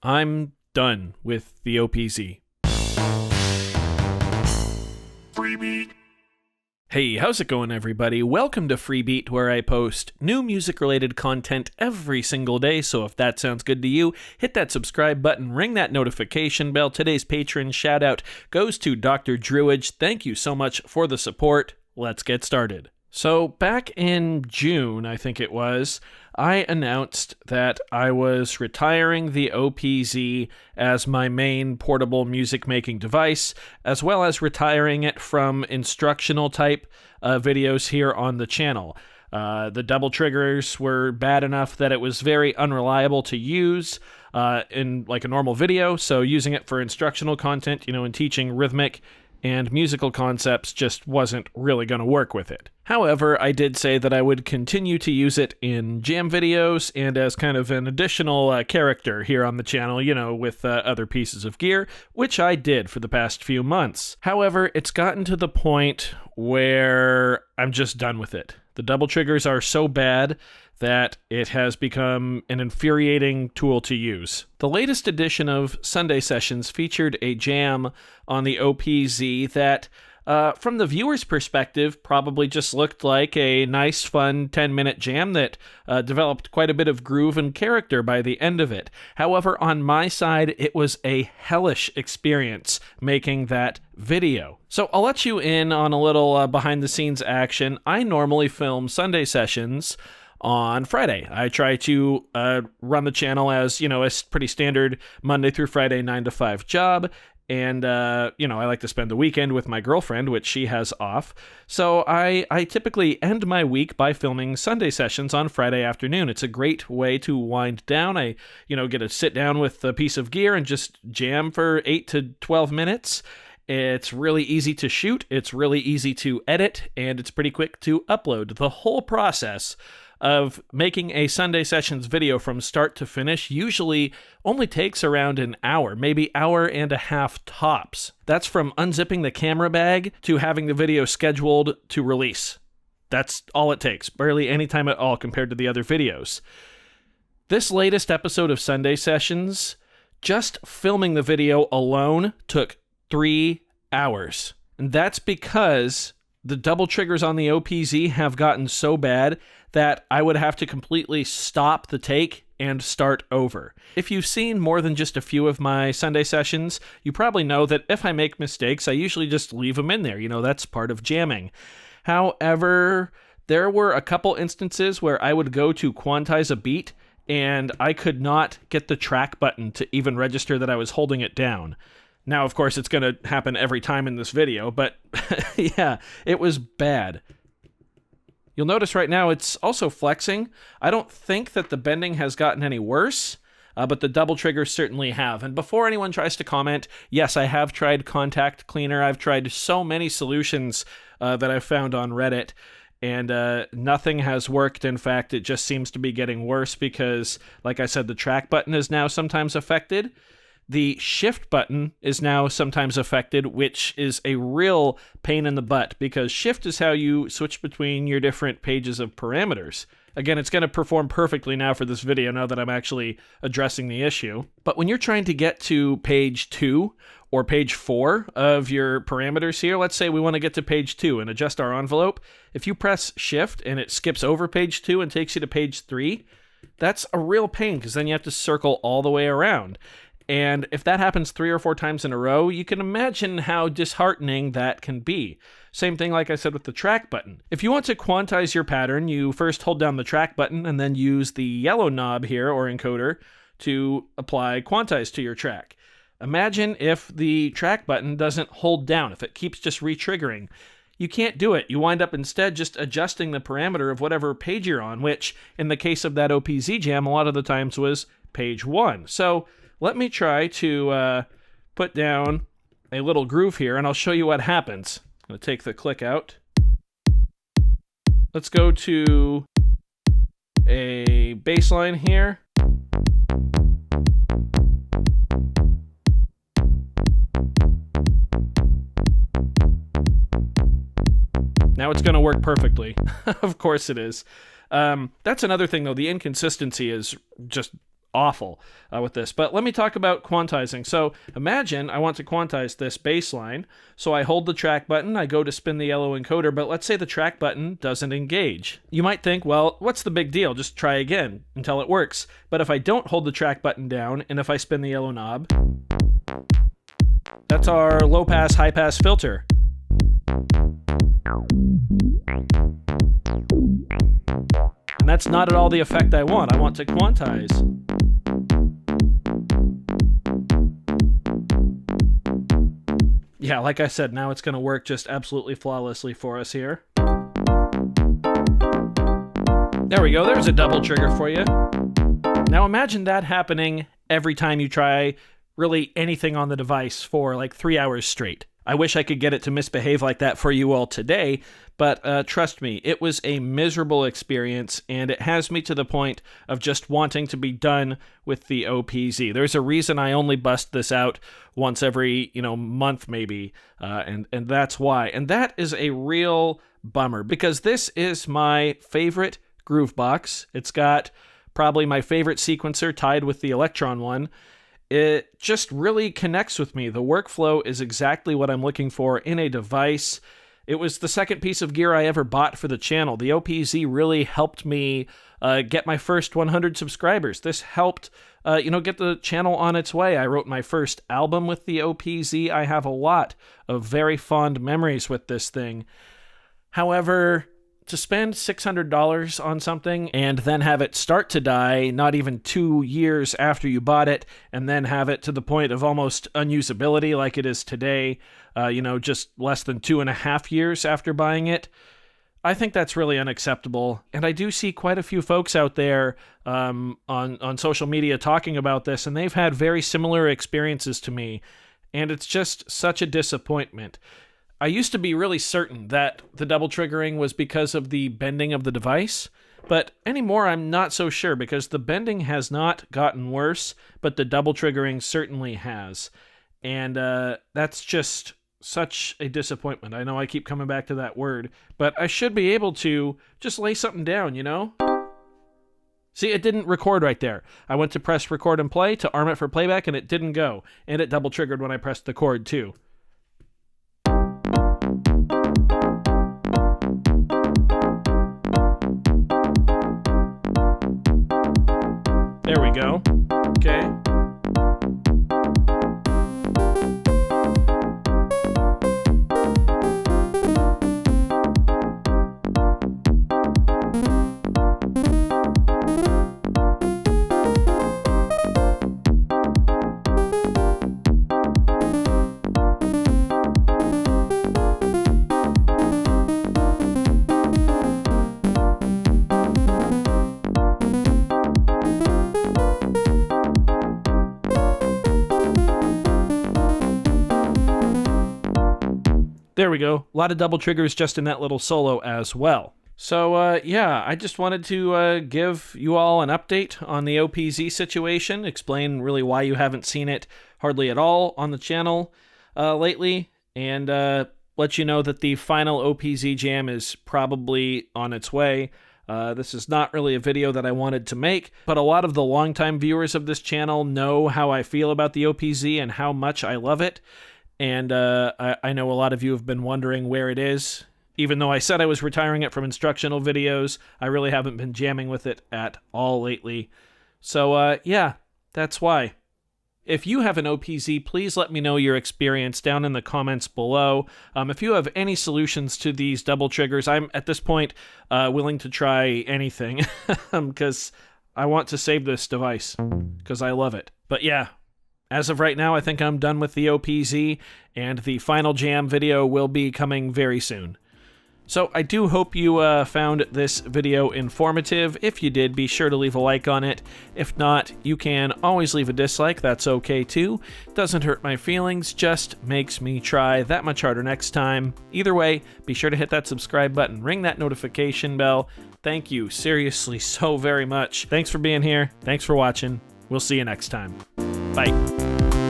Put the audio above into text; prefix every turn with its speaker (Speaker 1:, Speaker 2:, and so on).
Speaker 1: I'm done with the OPZ.
Speaker 2: Freebie.
Speaker 1: Hey, how's it going, everybody? Welcome to Freebeat, where I post new music-related content every single day, so if that sounds good to you, hit that subscribe button, ring that notification bell. Today's patron shout-out goes to Dr. Druidge. Thank you so much for the support. Let's get started. So, back in June, I think it was, I announced that I was retiring the OPZ as my main portable music-making device, as well as retiring it from instructional type videos here on the channel. The double triggers were bad enough that it was very unreliable to use in like a normal video, so using it for instructional content, in teaching rhythmic and musical concepts just wasn't really going to work with it. However, I did say that I would continue to use it in jam videos and as kind of an additional character here on the channel, with other pieces of gear, which I did for the past few months. However, it's gotten to the point where I'm just done with it. The double triggers are so bad that it has become an infuriating tool to use. The latest edition of Sunday Sessions featured a jam on the OPZ that, from the viewer's perspective, probably just looked like a nice, fun 10-minute jam that developed quite a bit of groove and character by the end of it. However, on my side, it was a hellish experience making that video. So I'll let you in on a little behind-the-scenes action. I normally film Sunday Sessions on Friday. I try to run the channel as, a pretty standard Monday through Friday 9 to 5 job. And, I like to spend the weekend with my girlfriend, which she has off. So I typically end my week by filming Sunday Sessions on Friday afternoon. It's a great way to wind down. I, get to sit down with a piece of gear and just jam for 8 to 12 minutes. It's really easy to shoot, it's really easy to edit, and it's pretty quick to upload. The whole process of making a Sunday Sessions video from start to finish usually only takes around an hour, maybe hour and a half tops. That's from unzipping the camera bag to having the video scheduled to release. That's all it takes, barely any time at all compared to the other videos. This latest episode of Sunday Sessions, just filming the video alone took 3 hours. And that's because the double triggers on the OPZ have gotten so bad that I would have to completely stop the take and start over. If you've seen more than just a few of my Sunday Sessions, you probably know that if I make mistakes, I usually just leave them in there. That's part of jamming. However, there were a couple instances where I would go to quantize a beat and I could not get the track button to even register that I was holding it down. Now, of course, it's going to happen every time in this video, but yeah, it was bad. You'll notice right now it's also flexing. I don't think that the bending has gotten any worse, but the double triggers certainly have. And before anyone tries to comment, yes, I have tried Contact Cleaner. I've tried so many solutions that I've found on Reddit, and nothing has worked. In fact, it just seems to be getting worse because, like I said, the track button is now sometimes affected. The shift button is now sometimes affected, which is a real pain in the butt because shift is how you switch between your different pages of parameters. Again, it's going to perform perfectly now for this video now that I'm actually addressing the issue. But when you're trying to get to page 2 or page 4 of your parameters here, let's say we want to get to page 2 and adjust our envelope. If you press shift and it skips over page 2 and takes you to page 3, that's a real pain because then you have to circle all the way around. And if that happens 3 or 4 times in a row, you can imagine how disheartening that can be. Same thing like I said with the track button. If you want to quantize your pattern, you first hold down the track button and then use the yellow knob here, or encoder, to apply quantize to your track. Imagine if the track button doesn't hold down, if it keeps just re-triggering. You can't do it. You wind up instead just adjusting the parameter of whatever page you're on, which in the case of that OPZ jam, a lot of the times was page 1. So let me try to put down a little groove here, and I'll show you what happens. I'm going to take the click out. Let's go to a bass line here. Now it's going to work perfectly. Of course it is. That's another thing, though. The inconsistency is just awful with this. But let me talk about quantizing. So imagine I want to quantize this bass line. So I hold the track button, I go to spin the yellow encoder, but let's say the track button doesn't engage. You might think, well, what's the big deal? Just try again until it works. But if I don't hold the track button down and if I spin the yellow knob, that's our low pass, high pass filter. And that's not at all the effect I want. I want to quantize. Yeah, like I said, now it's going to work just absolutely flawlessly for us here. There we go. There's a double trigger for you. Now imagine that happening every time you try really anything on the device for like 3 hours straight. I wish I could get it to misbehave like that for you all today, but trust me, it was a miserable experience, and it has me to the point of just wanting to be done with the OPZ. There's a reason I only bust this out once every, month maybe, and that's why. And that is a real bummer, because this is my favorite groove box. It's got probably my favorite sequencer tied with the Electron one. It just really connects with me. The workflow is exactly what I'm looking for in a device. It was the second piece of gear I ever bought for the channel. The OPZ really helped me get my first 100 subscribers. This helped, get the channel on its way. I wrote my first album with the OPZ. I have a lot of very fond memories with this thing. However, to spend $600 on something and then have it start to die not even 2 years after you bought it, and then have it to the point of almost unusability like it is today, just less than 2.5 years after buying it, I think that's really unacceptable. And I do see quite a few folks out there on social media talking about this, and they've had very similar experiences to me, and it's just such a disappointment. I used to be really certain that the double triggering was because of the bending of the device, but anymore I'm not so sure, because the bending has not gotten worse, but the double triggering certainly has. And that's just such a disappointment. I know I keep coming back to that word, but I should be able to just lay something down, See, it didn't record right there. I went to press record and play to arm it for playback, and it didn't go. And it double triggered when I pressed the chord too. There we go. Okay. There we go. A lot of double triggers just in that little solo as well. So, I just wanted to give you all an update on the OPZ situation, explain really why you haven't seen it hardly at all on the channel lately, and let you know that the final OPZ jam is probably on its way. This is not really a video that I wanted to make, but a lot of the longtime viewers of this channel know how I feel about the OPZ and how much I love it. And I know a lot of you have been wondering where it is. Even though I said I was retiring it from instructional videos, I really haven't been jamming with it at all lately. So, that's why. If you have an OPZ, please let me know your experience down in the comments below. If you have any solutions to these double triggers, I'm, at this point, willing to try anything. Because I want to save this device. Because I love it. But yeah. As of right now, I think I'm done with the OPZ, and the final jam video will be coming very soon. So I do hope you found this video informative. If you did, be sure to leave a like on it. If not, you can always leave a dislike. That's okay too. Doesn't hurt my feelings, just makes me try that much harder next time. Either way, be sure to hit that subscribe button, ring that notification bell. Thank you seriously so very much. Thanks for being here. Thanks for watching. We'll see you next time. Bye.